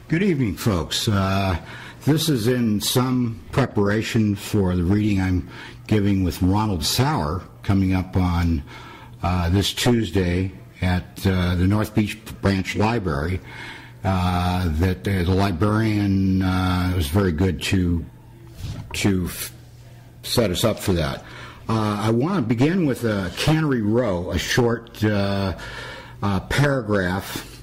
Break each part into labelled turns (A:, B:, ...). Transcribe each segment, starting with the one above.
A: Good evening, folks. This is in some preparation for the reading I'm giving with Ronald Sauer coming up on this Tuesday at the North Beach Branch Library. That the librarian was very good to set us up for that. I want to begin with Cannery Row, a short paragraph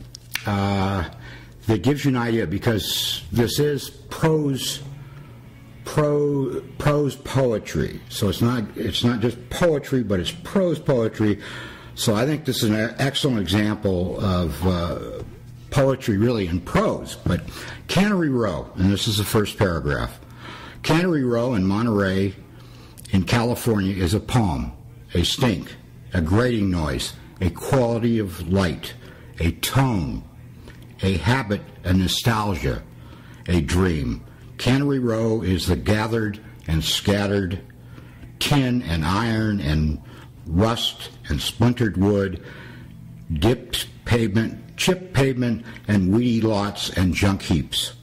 A: that gives you an idea, because this is prose poetry. So it's not just poetry, but it's prose poetry. So I think this is an excellent example of poetry really in prose. But Cannery Row, and this is the first paragraph. Cannery Row in Monterey in California is a poem, a stink, a grating noise, a quality of light, a tone, a habit, a nostalgia, a dream. Cannery Row is the gathered and scattered tin and iron and rust and splintered wood, dipped pavement, chipped pavement, and weedy lots and junk heaps.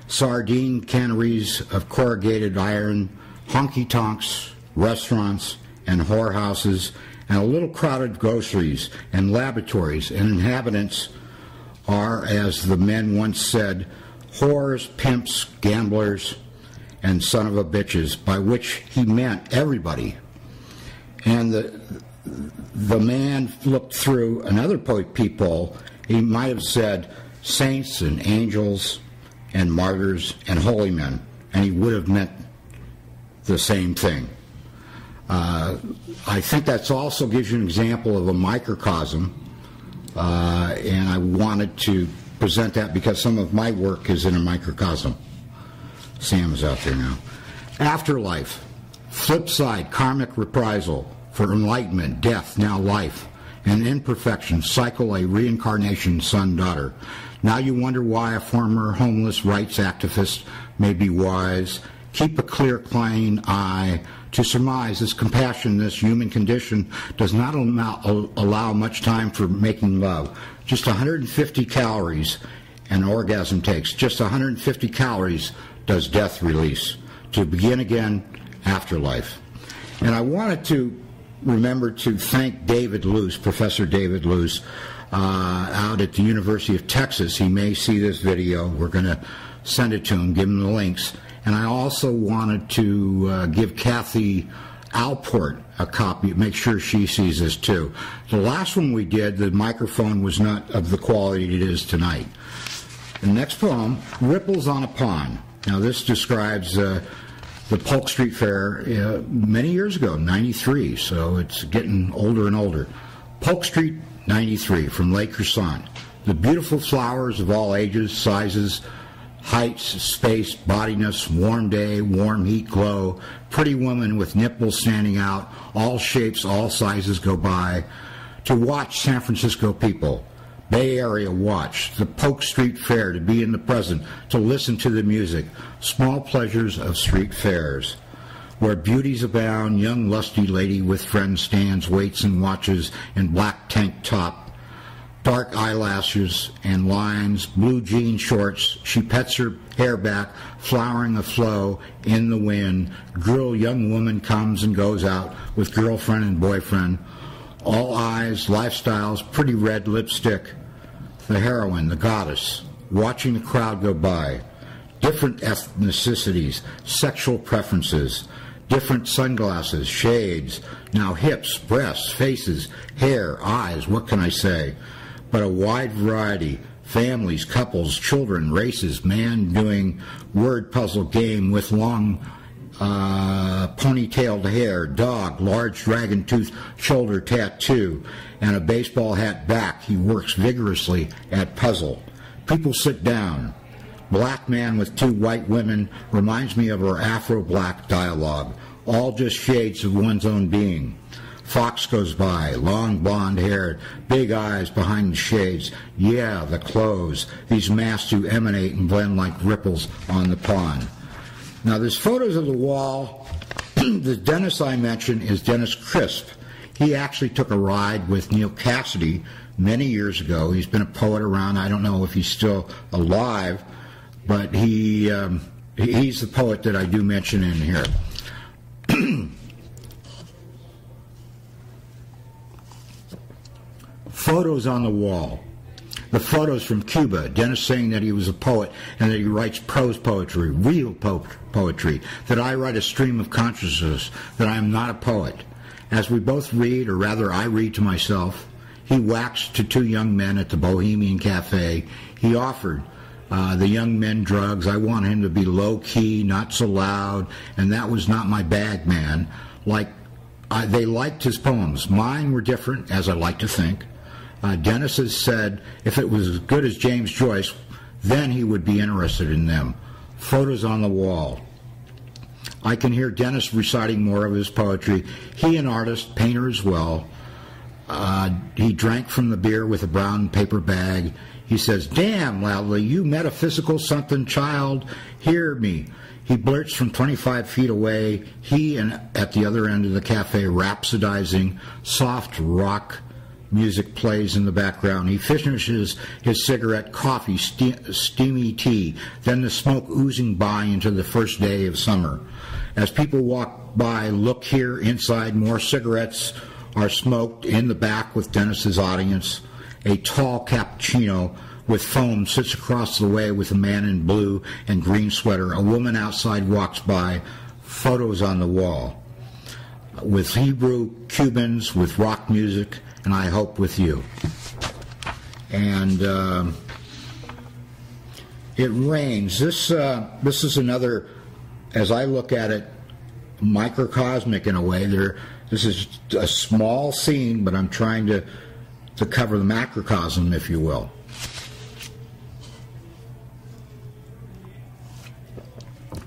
A: Sardine canneries of corrugated iron, honky-tonks, restaurants, and whorehouses, and a little crowded groceries and laboratories, and inhabitants are, as the men once said, whores, pimps, gamblers, and son of a bitches, by which he meant everybody. And the man looked through another peephole. He might have said saints and angels and martyrs and holy men, and he would have meant the same thing. I think that also gives you an example of a microcosm. And I wanted to present that because some of my work is in a microcosm. Sam is out there now. Afterlife, flip side, karmic reprisal for enlightenment, death, now life, and imperfection, cycle a reincarnation, son, daughter. Now you wonder why a former homeless rights activist may be wise. Keep a clear, clean eye to surmise this compassion, this human condition, does not allow much time for making love. Just 150 calories an orgasm takes. Just 150 calories does death release. To begin again, afterlife. And I wanted to remember to thank David Luce, Professor David Luce, out at the University of Texas. He may see this video. We're going to send it to him, give him the links. And I also wanted to give Kathy Alport a copy, make sure she sees this too. The last one we did, the microphone was not of the quality it is tonight. The next poem, Ripples on a Pond. Now this describes the Polk Street Fair many years ago, 93, so it's getting older and older. Polk Street, 93, from Lake Crescent. The beautiful flowers of all ages, sizes, heights, space, bodiness, warm day, warm heat glow, pretty woman with nipples standing out, all shapes, all sizes go by. To watch San Francisco people, Bay Area watch, the Polk Street Fair, to be in the present, to listen to the music, small pleasures of street fairs. Where beauties abound, young lusty lady with friends stands, waits and watches in black tank top, dark eyelashes and lines, blue jean shorts. She pets her hair back, flowering aflow in the wind. Girl, young woman comes and goes out with girlfriend and boyfriend. All eyes, lifestyles, pretty red lipstick. The heroine, the goddess, watching the crowd go by. Different ethnicities, sexual preferences, different sunglasses, shades. Now hips, breasts, faces, hair, eyes, what can I say? But a wide variety, families, couples, children, races, man doing word puzzle game with long ponytailed hair, dog, large dragon tooth shoulder tattoo, and a baseball hat back. He works vigorously at puzzle. People sit down. Black man with two white women reminds me of our Afro-Black dialogue, all just shades of one's own being. Fox goes by, long blonde hair, big eyes behind the shades. Yeah, the clothes. These masks do emanate and blend like ripples on the pond. Now, there's photos of the wall. The Dennis I mentioned is Dennis Crisp. He actually took a ride with Neil Cassidy many years ago. He's been a poet around. I don't know if he's still alive, but he's the poet that I do mention in here. Photos on the wall. The photos from Cuba, Dennis saying that he was a poet and that he writes prose poetry, real poetry, that I write a stream of consciousness, that I am not a poet. As we both read, or rather I read to myself, he waxed to two young men at the Bohemian Cafe. He offered the young men drugs. I want him to be low-key, not so loud, and that was not my bag, man. They liked his poems. Mine were different, as I like to think. Dennis has said if it was as good as James Joyce, then he would be interested in them. Photos on the wall. I can hear Dennis reciting more of his poetry. He an artist, painter as well. He drank from the beer with a brown paper bag. He says, "Damn, loudly, you metaphysical something child, hear me." He blurts from 25 feet away. He and at the other end of the cafe rhapsodizing, soft rock music plays in the background. He finishes his cigarette, coffee, steamy tea, then the smoke oozing by into the first day of summer. As people walk by, look here, inside, more cigarettes are smoked in the back with Dennis's audience. A tall cappuccino with foam sits across the way with a man in blue and green sweater. A woman outside walks by. Photos on the wall. With Hebrew, Cubans, with rock music, and I hope with you. And it rains. This is another, as I look at it, microcosmic in a way. This is a small scene, but I'm trying to cover the macrocosm, if you will.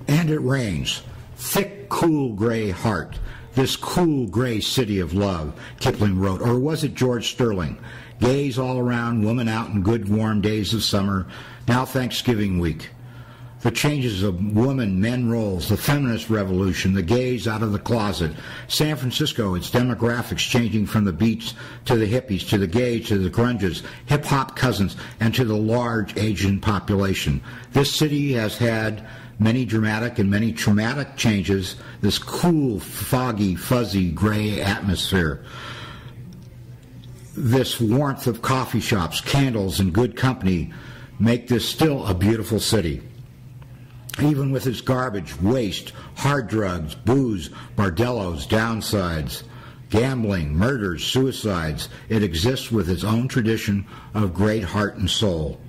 A: And it rains. Thick, cool, gray heart. This cool, gray city of love, Kipling wrote. Or was it George Sterling? Gays all around, women out in good, warm days of summer. Now Thanksgiving week. The changes of woman-men roles, the feminist revolution, the gays out of the closet. San Francisco, its demographics changing from the beats to the hippies, to the gays, to the grunges, hip-hop cousins, and to the large Asian population. This city has had many dramatic and many traumatic changes, this cool, foggy, fuzzy, gray atmosphere. This warmth of coffee shops, candles, and good company make this still a beautiful city. Even with its garbage, waste, hard drugs, booze, bordellos, downsides, gambling, murders, suicides, it exists with its own tradition of great heart and soul.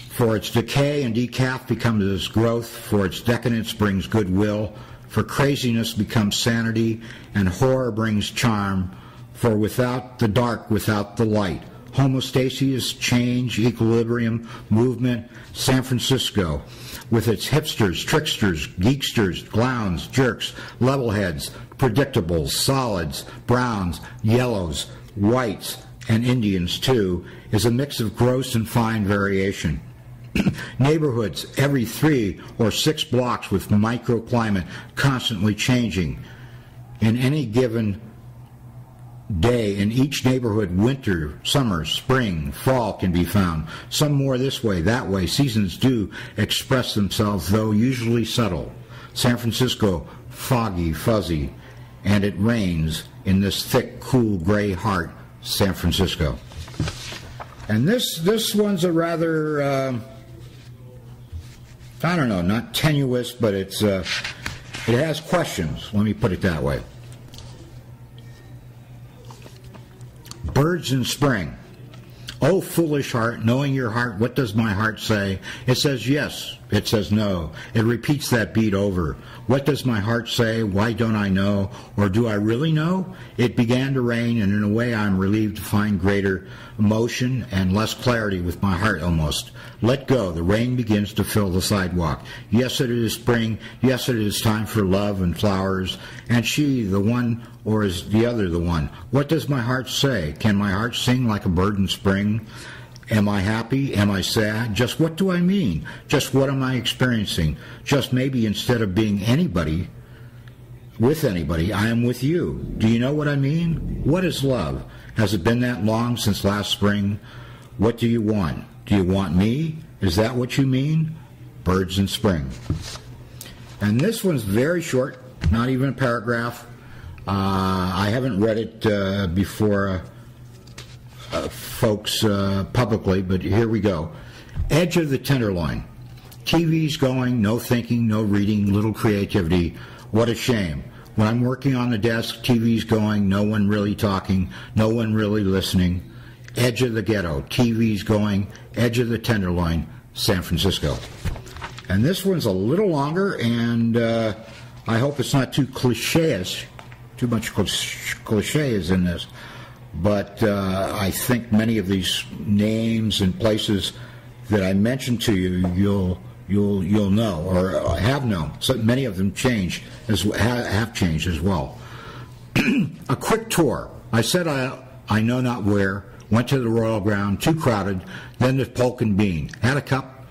A: For its decay and decaf becomes its growth, for its decadence brings goodwill, for craziness becomes sanity, and horror brings charm, for without the dark, without the light. Homostasis, change, equilibrium, movement, San Francisco, with its hipsters, tricksters, geeksters, clowns, jerks, levelheads, predictables, solids, browns, yellows, whites, and Indians too, is a mix of gross and fine variation. Neighborhoods every 3 or 6 blocks with microclimate constantly changing. In any given day in each neighborhood, winter, summer, spring, fall can be found. Some more this way, that way. Seasons do express themselves, though usually subtle. San Francisco, foggy, fuzzy, and it rains in this thick, cool, gray heart, San Francisco. And this one's a rather I don't know, not tenuous, but it has questions. Let me put it that way. Birds in spring. Oh, foolish heart, knowing your heart, what does my heart say? It says yes. It says no. It repeats that beat over. What does my heart say? Why don't I know? Or do I really know? It began to rain, and in a way I'm relieved to find greater emotion and less clarity with my heart almost. Let go. The rain begins to fill the sidewalk. Yes, it is spring. Yes, it is time for love and flowers. And she, the one, or is the other the one? What does my heart say? Can my heart sing like a bird in spring? Am I happy? Am I sad? Just what do I mean? Just what am I experiencing? Just maybe instead of being anybody, with anybody, I am with you. Do you know what I mean? What is love? Has it been that long since last spring? What do you want? Do you want me? Is that what you mean? Birds in spring. And this one's very short, not even a paragraph. I haven't read it before folks publicly, but here we go. Edge of the tenderloin. TV's going, no thinking, no reading, little creativity. What a shame. When I'm working on the desk, TV's going, no one really talking, no one really listening. Edge of the ghetto. TV's going, edge of the tenderloin, San Francisco. And this one's a little longer, and I hope it's not too cliche-ish. Too much cliche is in this. But I think many of these names and places that I mentioned to you, you'll know or have known. So many of them have changed as well. A quick tour. I said I know not where. Went to the Royal Ground, too crowded. Then to Polk and Bean. Had a cup.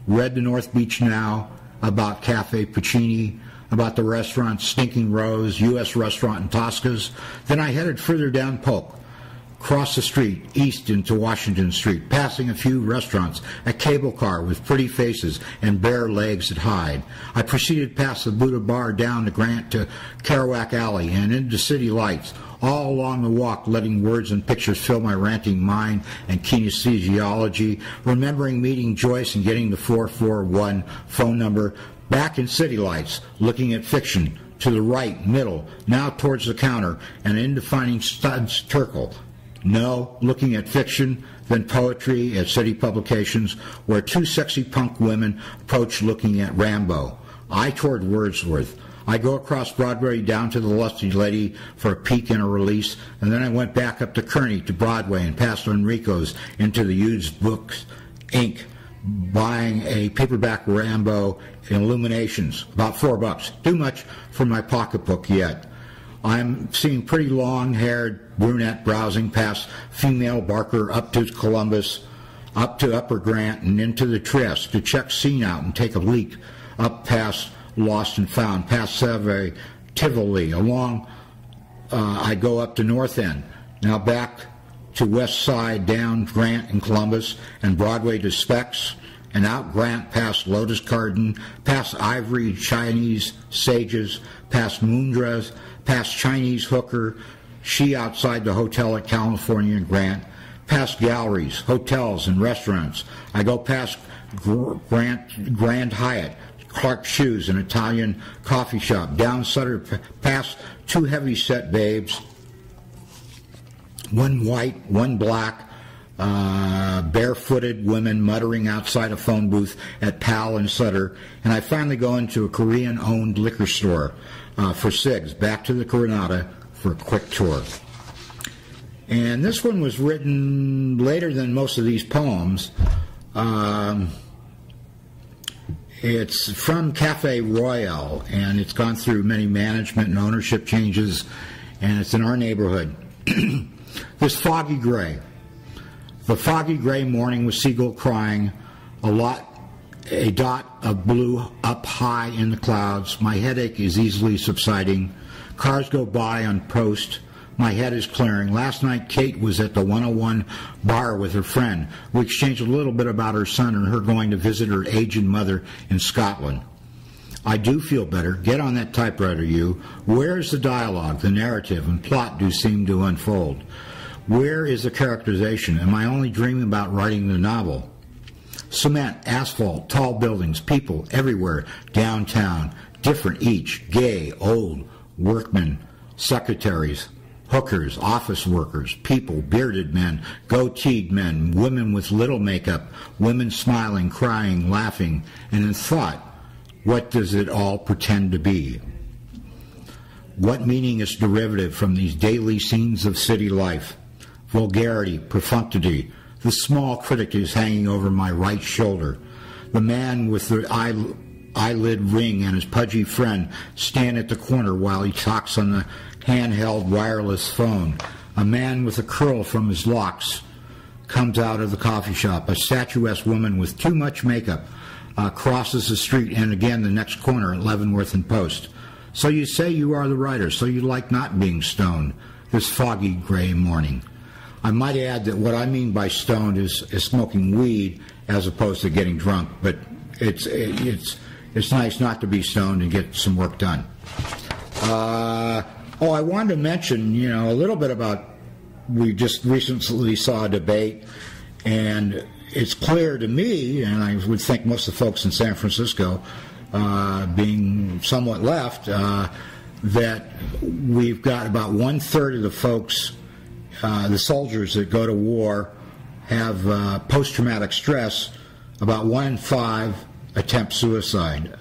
A: Read the North Beach Now about Cafe Puccini, about the restaurant Stinking Rose, U.S. restaurant in Tosca's. Then I headed further down Polk. Cross the street, east into Washington Street, passing a few restaurants, a cable car with pretty faces and bare legs that hide. I proceeded past the Buddha Bar down to Grant to Kerouac Alley and into City Lights, all along the walk letting words and pictures fill my ranting mind and kinesiology, remembering meeting Joyce and getting the 441 phone number, back in City Lights, looking at fiction, to the right, middle, now towards the counter, and into finding Studs Terkel. No, looking at fiction, then poetry at city publications, where two sexy punk women approach looking at Rambo. I toward Wordsworth. I go across Broadway down to the Lusty Lady for a peek and a release, and then I went back up to Kearny to Broadway and past Enrico's into the used books, Inc., buying a paperback Rambo in Illuminations, about $4. Too much for my pocketbook yet. I'm seeing pretty long-haired brunette browsing past female Barker up to Columbus, up to Upper Grant, and into the Trieste to check scene out and take a leak up past Lost and Found, past Savoy, Tivoli, along I go up to North End, now back to West Side, down Grant and Columbus, and Broadway to Specs, and out Grant past Lotus Garden, past Ivory, Chinese Sages, past Moondress, past Chinese Hooker, she outside the hotel at California and Grant, past galleries, hotels, and restaurants. I go past Grand Hyatt, Clark Shoes, an Italian coffee shop, down Sutter, past two heavy-set babes, one white, one black, barefooted women muttering outside a phone booth at Powell and Sutter, and I finally go into a Korean-owned liquor store for cigs, back to the Coronata for a quick tour. And this one was written later than most of these poems. It's from Cafe Royale, and it's gone through many management and ownership changes, and it's in our neighborhood. This foggy gray. The foggy gray morning with seagull crying, a dot of blue up high in the clouds. My headache is easily subsiding. Cars go by on post. My head is clearing. Last night Kate was at the 101 bar with her friend. We exchanged a little bit about her son and her going to visit her aged mother in Scotland. I do feel better. Get on that typewriter, you. Where is the dialogue, the narrative, and plot do seem to unfold? Where is the characterization? Am I only dreaming about writing the novel? Cement, asphalt, tall buildings, people everywhere, downtown, different each, gay, old, workmen, secretaries, hookers, office workers, people, bearded men, goateed men, women with little makeup, women smiling, crying, laughing, and in thought, what does it all pretend to be? What meaning is derivative from these daily scenes of city life? Vulgarity, profundity, the small critic is hanging over my right shoulder. The man with the eyelid ring and his pudgy friend stand at the corner while he talks on the handheld wireless phone. A man with a curl from his locks comes out of the coffee shop. A statuesque woman with too much makeup crosses the street and again the next corner at Leavenworth and Post. So you say you are the writer, so you like not being stoned this foggy gray morning. I might add that what I mean by stoned is smoking weed as opposed to getting drunk, but it's nice not to be stoned and get some work done. I wanted to mention, a little bit about, we just recently saw a debate, and it's clear to me, and I would think most of the folks in San Francisco, being somewhat left, that we've got about 1/3 of the folks, the soldiers that go to war, have post-traumatic stress. About 1 in 5 attempt suicide,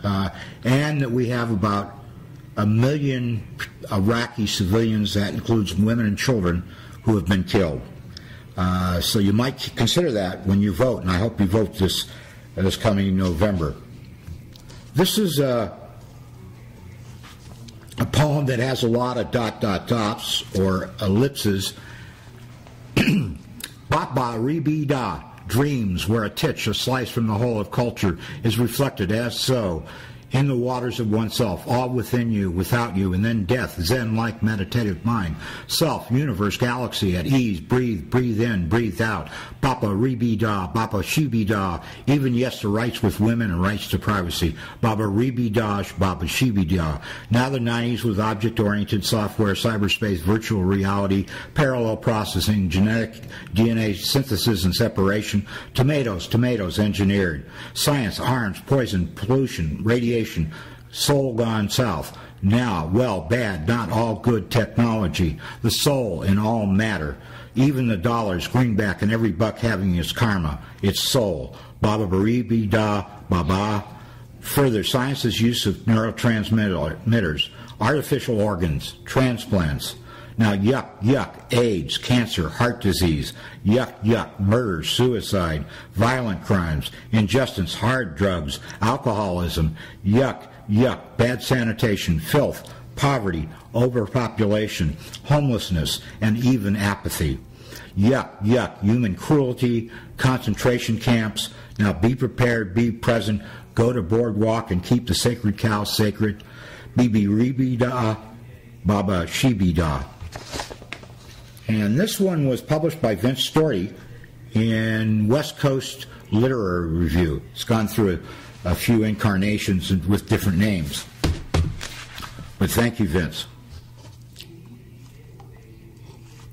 A: and that we have about 1 million Iraqi civilians, that includes women and children, who have been killed. So you might consider that when you vote, and I hope you vote this coming November. This is a poem that has a lot of ... dots or ellipses. Ba re da, dreams where a titch, a slice from the whole of culture, is reflected as so, in the waters of oneself, all within you, without you, and then death, Zen-like meditative mind, self, universe, galaxy, at ease, breathe in, breathe out, Bapa Ribi-da, Bapa Shibi-da, even yes to rights with women and rights to privacy, Baba Ribi-da, Baba Shibi-da. Now the 90s with object-oriented software, cyberspace, virtual reality, parallel processing, genetic DNA synthesis and separation, tomatoes engineered, science, arms, poison, pollution, radiation, soul gone south. Now, well, bad, not all good technology. The soul in all matter. Even the dollars, greenback, and every buck having its karma, its soul. Baba Baribi Da Baba. Further, science's use of neurotransmitters, artificial organs, transplants. Now, yuck, AIDS, cancer, heart disease, yuck, murder, suicide, violent crimes, injustice, hard drugs, alcoholism, yuck, bad sanitation, filth, poverty, overpopulation, homelessness, and even apathy. Yuck, human cruelty, concentration camps. Now be prepared, be present, go to boardwalk and keep the sacred cow sacred. Bibi Ribi Da, Baba Shibi Da. And this one was published by Vince Storti in West Coast Literary Review. It's gone through a few incarnations with different names. But thank you, Vince.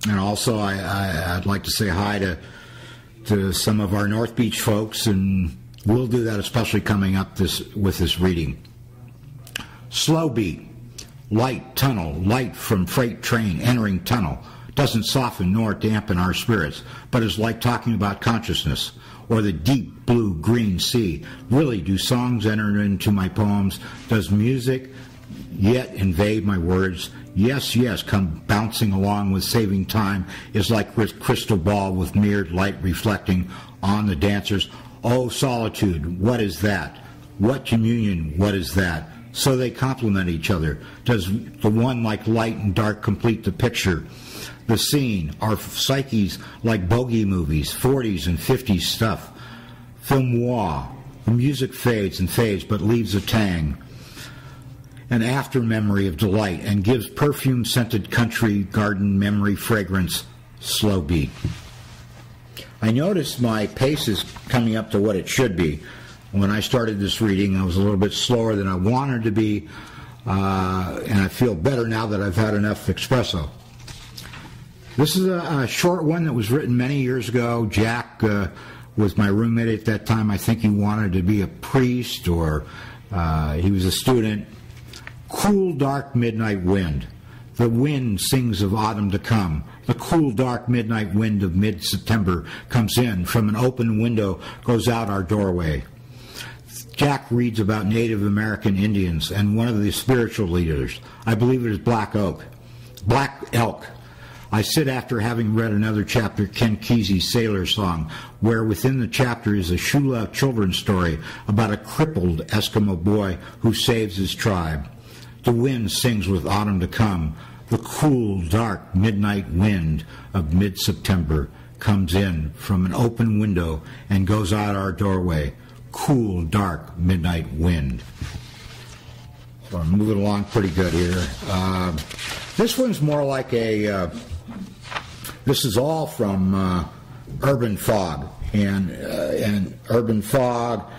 A: And also, I'd like to say hi to some of our North Beach folks, and we'll do that especially coming up with this reading. Slow beat, light tunnel, light from freight train entering tunnel. Doesn't soften nor dampen our spirits, but is like talking about consciousness or the deep blue green sea. Really, do songs enter into my poems? Does music yet invade my words? Yes, come bouncing along with saving time is like crystal ball with mirrored light reflecting on the dancers. Oh, solitude, what is that? What communion, what is that? So they complement each other. Does the one like light and dark complete the picture? The scene, our psyches like bogey movies, 40s and 50s stuff. Film noir. The music fades and fades but leaves a tang, an after memory of delight, and gives perfume-scented country garden memory fragrance. Slow beat. I noticed my pace is coming up to what it should be. When I started this reading, I was a little bit slower than I wanted to be, and I feel better now that I've had enough espresso. This is a short one that was written many years ago. Jack was my roommate at that time. I think he wanted to be a priest, or he was a student. Cool, dark midnight wind. The wind sings of autumn to come. The cool, dark midnight wind of mid-September comes in. From an open window goes out our doorway. Jack reads about Native American Indians and one of the spiritual leaders. I believe it is Black Elk. I sit after having read another chapter, Ken Kesey's Sailor Song, where within the chapter is a Shula children's story about a crippled Eskimo boy who saves his tribe. The wind sings with autumn to come. The cool, dark midnight wind of mid-September comes in from an open window and goes out our doorway. Cool, dark midnight wind. So I'm moving along pretty good here. This one's more like a, this is all from Urban Fog. And Urban Fog,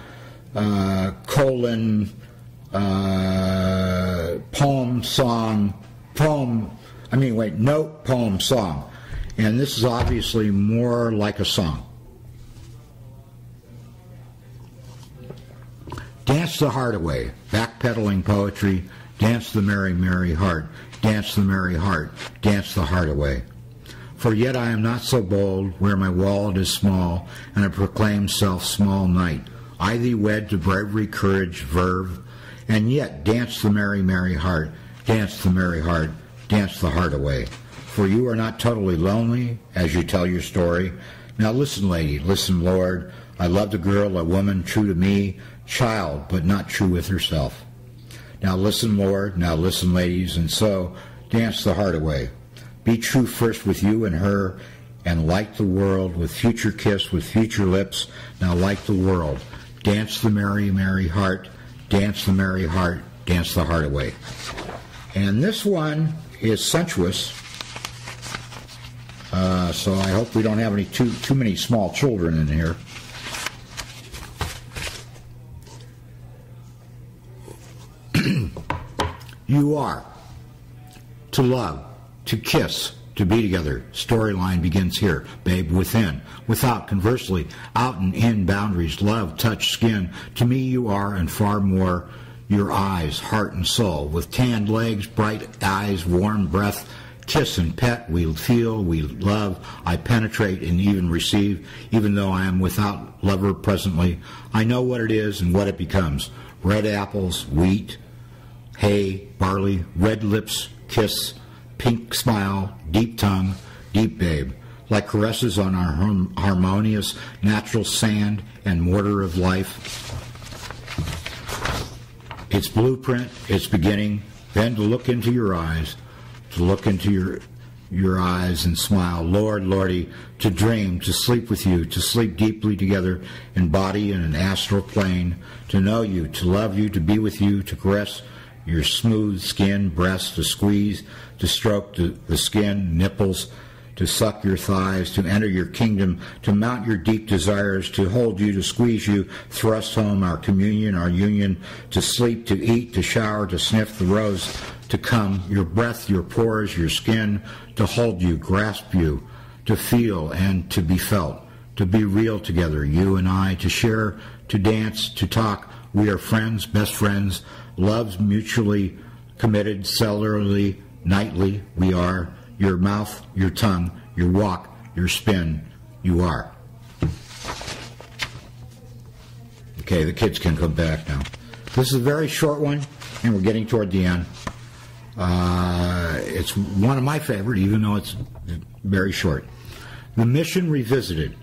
A: poem, song, note, poem, song. And this is obviously more like a song. Dance the heart away, backpedaling poetry, dance the merry, merry heart, dance the merry heart, dance the heart away. For yet I am not so bold, where my wallet is small, and I proclaim self small knight. I thee wed to bravery, courage, verve, and yet dance the merry, merry heart, dance the merry heart, dance the heart away. For you are not totally lonely, as you tell your story. Now listen, lady, listen, Lord, I loved a girl, a woman true to me, child, but not true with herself. Now listen, Lord, now listen, ladies, and so dance the heart away. Be true first with you and her, and light the world with future kiss, with future lips. Now light the world. Dance the merry, merry heart. Dance the merry heart. Dance the heart away. And this one is sensuous. So I hope we don't have any too many small children in here. You are to love, to kiss, to be together. Storyline begins here. Babe, within, without, conversely, out and in boundaries, love, touch, skin. To me you are, and far more, your eyes, heart and soul. With tanned legs, bright eyes, warm breath, kiss and pet, we feel, we love, I penetrate and even receive, even though I am without lover presently. I know what it is and what it becomes. Red apples, wheat, hay, barley, red lips, kiss, pink smile, deep tongue, deep babe, like caresses on our harmonious natural sand and mortar of life. Its blueprint, its beginning, then to look into your eyes, to look into your eyes and smile, Lord, Lordy, to dream, to sleep with you, to sleep deeply together in body and an astral plane, to know you, to love you, to be with you, to caress your smooth skin, breast, to squeeze, to stroke the skin, nipples, to suck your thighs, to enter your kingdom, to mount your deep desires, to hold you, to squeeze you, thrust home our communion, our union, to sleep, to eat, to shower, to sniff the rose, to come, your breath, your pores, your skin, to hold you, grasp you, to feel and to be felt, to be real together, you and I, to share, to dance, to talk. We are friends, best friends, loves mutually committed, cellularly, nightly. We are your mouth, your tongue, your walk, your spin. You are. Okay, the kids can come back now. This is a very short one, and we're getting toward the end. It's one of my favorite, even though it's very short. The Mission Revisited.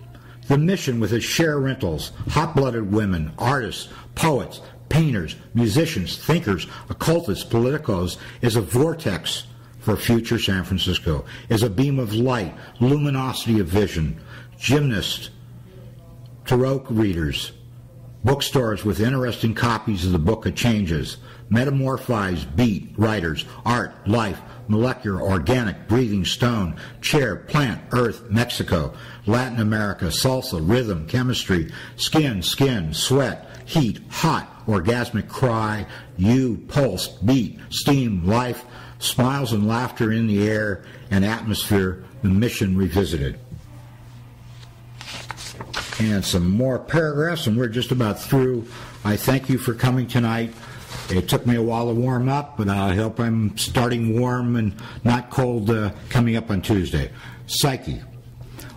A: The Mission with its share rentals, hot-blooded women, artists, poets, painters, musicians, thinkers, occultists, politicos, is a vortex for future San Francisco, is a beam of light, luminosity of vision, gymnasts, tarot readers, bookstores with interesting copies of the Book of Changes, metamorphized beat writers, art, life, molecular, organic, breathing stone, chair, plant, earth, Mexico, Latin America, salsa, rhythm, chemistry, skin, sweat, heat, hot, orgasmic cry, you, pulse, beat, steam, life, smiles and laughter in the air and atmosphere, the Mission Revisited. And some more paragraphs, and we're just about through. I thank you for coming tonight. It took me a while to warm up, but I hope I'm starting warm and not cold coming up on Tuesday. Psyche.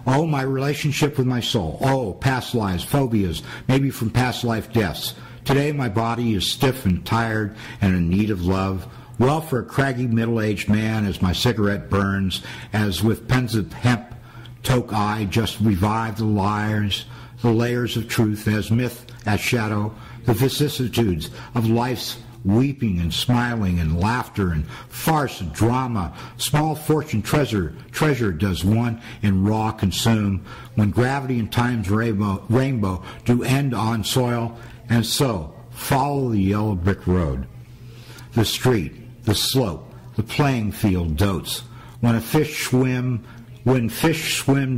A: Oh, my relationship with my soul. Oh, past lives, phobias, maybe from past life deaths. Today my body is stiff and tired and in need of love. Well, for a craggy middle-aged man, as my cigarette burns, as with pens of hemp, toke I just revive the layers of truth, as myth, as shadow, the vicissitudes of life's weeping and smiling and laughter and farce and drama. Small fortune treasure does one in raw consume, when gravity and time's rainbow do end on soil, and so follow the yellow brick road. the street, the slope, the playing field dotes. When fish swim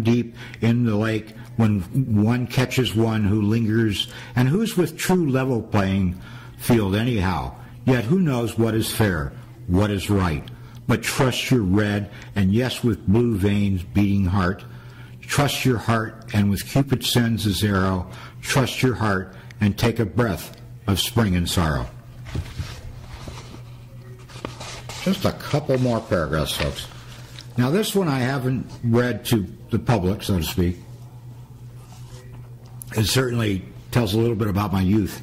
A: deep in the lake, when one catches one who lingers, and who's with true level playing field anyhow? Yet who knows what is fair, what is right? But trust your red, and yes, with blue veins beating heart. Trust your heart, and with Cupid sends his arrow, trust your heart, and take a breath of spring and sorrow. Just a couple more paragraphs, folks. Now, this one I haven't read to the public, so to speak. It certainly tells a little bit about my youth.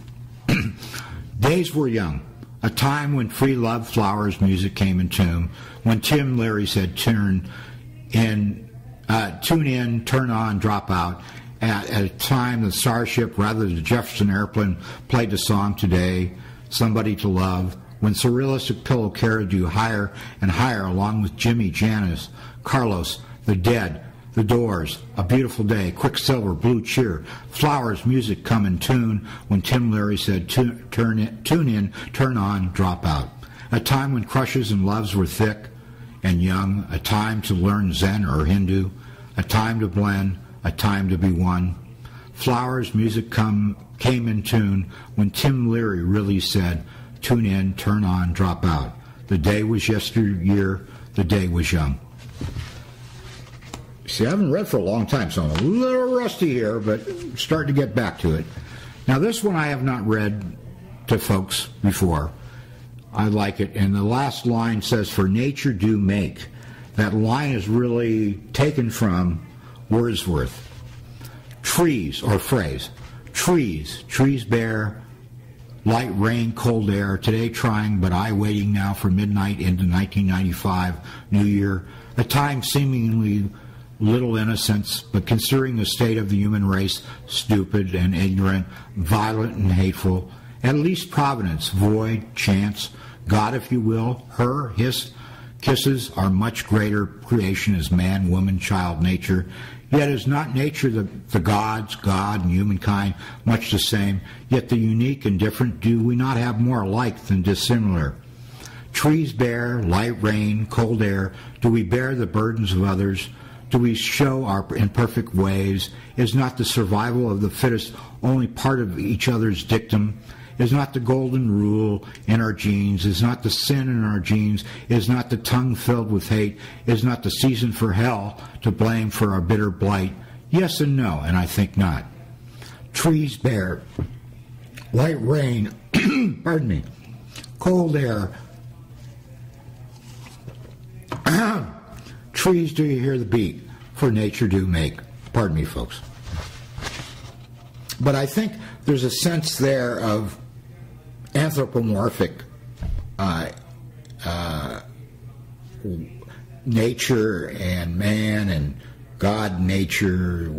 A: Days were young, a time when free love, flowers, music came in tune, when Tim Leary said, tune in, turn on, drop out. At a time the Starship, rather the Jefferson Airplane, played the song Today, Somebody to Love, when Surrealistic Pillow carried you higher and higher along with Jimmy, Janis, Carlos, The Dead, The Doors, A Beautiful Day, Quicksilver, Blue Cheer, Flowers, music come in tune, when Tim Leary said tune in, turn on, drop out. A time when crushes and loves were thick and young, a time to learn Zen or Hindu, a time to blend, a time to be one. Flowers, music came in tune when Tim Leary really said, tune in, turn on, drop out. The day was yesteryear, the day was young. See, I haven't read for a long time, so I'm a little rusty here, but starting to get back to it. Now, this one I have not read to folks before. I like it, and the last line says, for nature do make. That line is really taken from Wordsworth. Trees, or phrase, trees bear, light rain, cold air, today trying, but I waiting now for midnight into 1995, New Year, a time seemingly little innocence, but considering the state of the human race, stupid and ignorant, violent and hateful, at least providence, void, chance, God, if you will, her, his, kisses are much greater creation as man, woman, child, nature. Yet is not nature the gods, God, and humankind much the same? Yet the unique and different, do we not have more alike than dissimilar? Trees bear, light rain, cold air. Do we bear the burdens of others? Do we show our imperfect ways? Is not the survival of the fittest only part of each other's dictum? Is not the golden rule in our genes? Is not the sin in our genes? Is not the tongue filled with hate? Is not the season for hell to blame for our bitter blight? Yes and no, and I think not. Trees bear, light rain, pardon me, cold air. Trees, do you hear the beat? For nature do make. Pardon me, folks. But I think there's a sense there of anthropomorphic nature and man and God, nature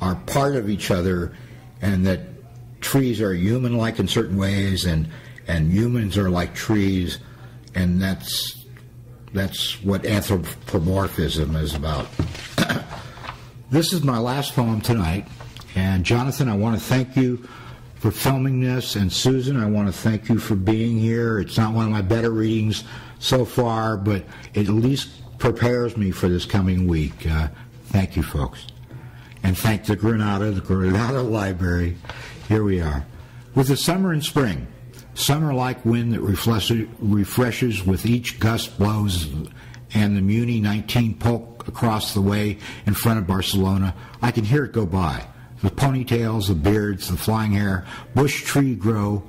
A: are part of each other, and that trees are human-like in certain ways, and humans are like trees, and that's what anthropomorphism is about. This is my last poem tonight, and Jonathan, I want to thank you for filming this, and Susan, I want to thank you for being here. It's not one of my better readings so far, but it at least prepares me for this coming week. Thank you, folks. And thank the Granada Library. Here we are. With the summer and spring, summer-like wind that refreshes with each gust blows, and the Muni 19 polk across the way in front of Barcelona, I can hear it go by. The ponytails, the beards, the flying hair, bush tree grow.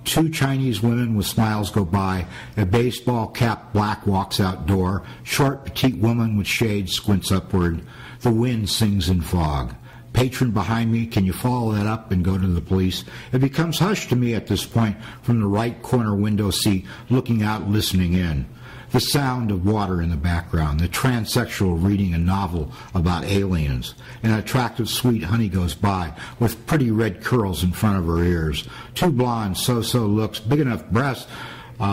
A: Two Chinese women with smiles go by. A baseball-capped black walks outdoor. Short, petite woman with shades squints upward. The wind sings in fog. Patron behind me, can you follow that up and go to the police? It becomes hushed to me at this point from the right corner window seat, looking out, listening in. The sound of water in the background, the transsexual reading a novel about aliens. An attractive sweet honey goes by with pretty red curls in front of her ears. Two blonde so-so looks, big enough breasts, go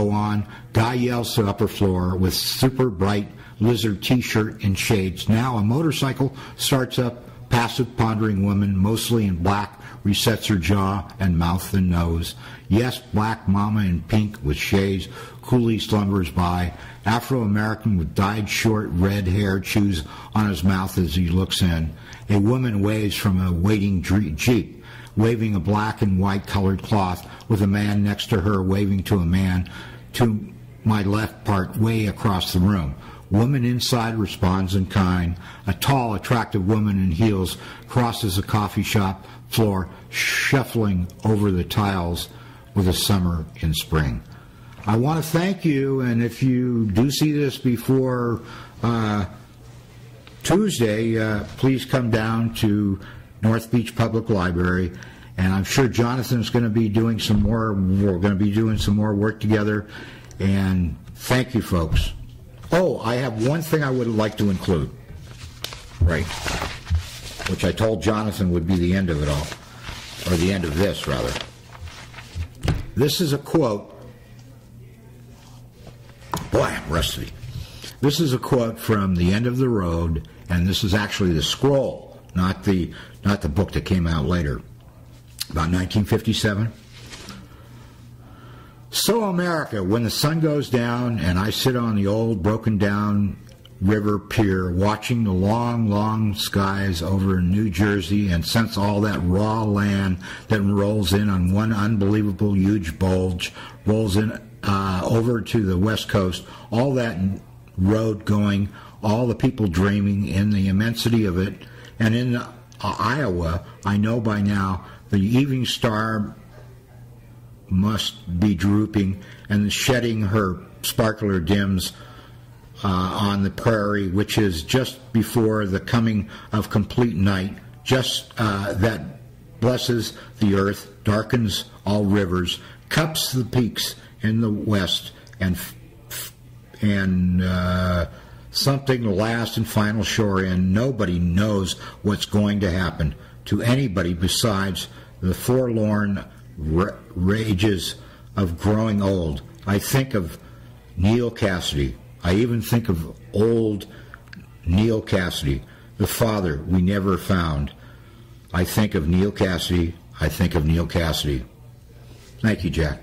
A: on. Guy yells to upper floor with super bright lizard t-shirt and shades. Now a motorcycle starts up,
B: passive pondering woman, mostly in black, resets her jaw and mouth and nose. Yes, black mama in pink with shades coolly slumbers by. Afro-American with dyed short red hair chews on his mouth as he looks in. A woman waves from a waiting jeep, waving a black and white colored cloth, with a man next to her waving to a man to my left part way across the room. Woman inside responds in kind. A tall, attractive woman in heels crosses the coffee shop floor, shuffling over the tiles with a summer in spring. I want to thank you, and if you do see this before Tuesday, please come down to North Beach Public Library, and I'm sure Jonathan's going to be doing some more. We're going to be doing some more work together, and thank you, folks. Oh, I have one thing I would like to include, right, which I told Jonathan would be the end of it all, or the end of this, rather. This is a quote. Boy, I'm rusty. This is a quote from The End of the Road, and this is actually the scroll, not the book that came out later, about 1957. So America, when the sun goes down and I sit on the old broken down river pier watching the long, long skies over New Jersey and sense all that raw land that rolls in on one unbelievable huge bulge, rolls in over to the West Coast, all that road going, all the people dreaming in the immensity of it. And in Iowa, I know by now the evening star must be drooping and shedding her sparkler dims on the prairie, which is just before the coming of complete night, just that blesses the earth, darkens all rivers, cups the peaks in the west, and something last and final shore in. Nobody knows what's going to happen to anybody besides the forlorn rages of growing old. I think of Neil Cassidy. I even think of old Neil Cassidy, the father we never found. I think of Neil Cassidy. I think of Neil Cassidy. Thank you, Jack.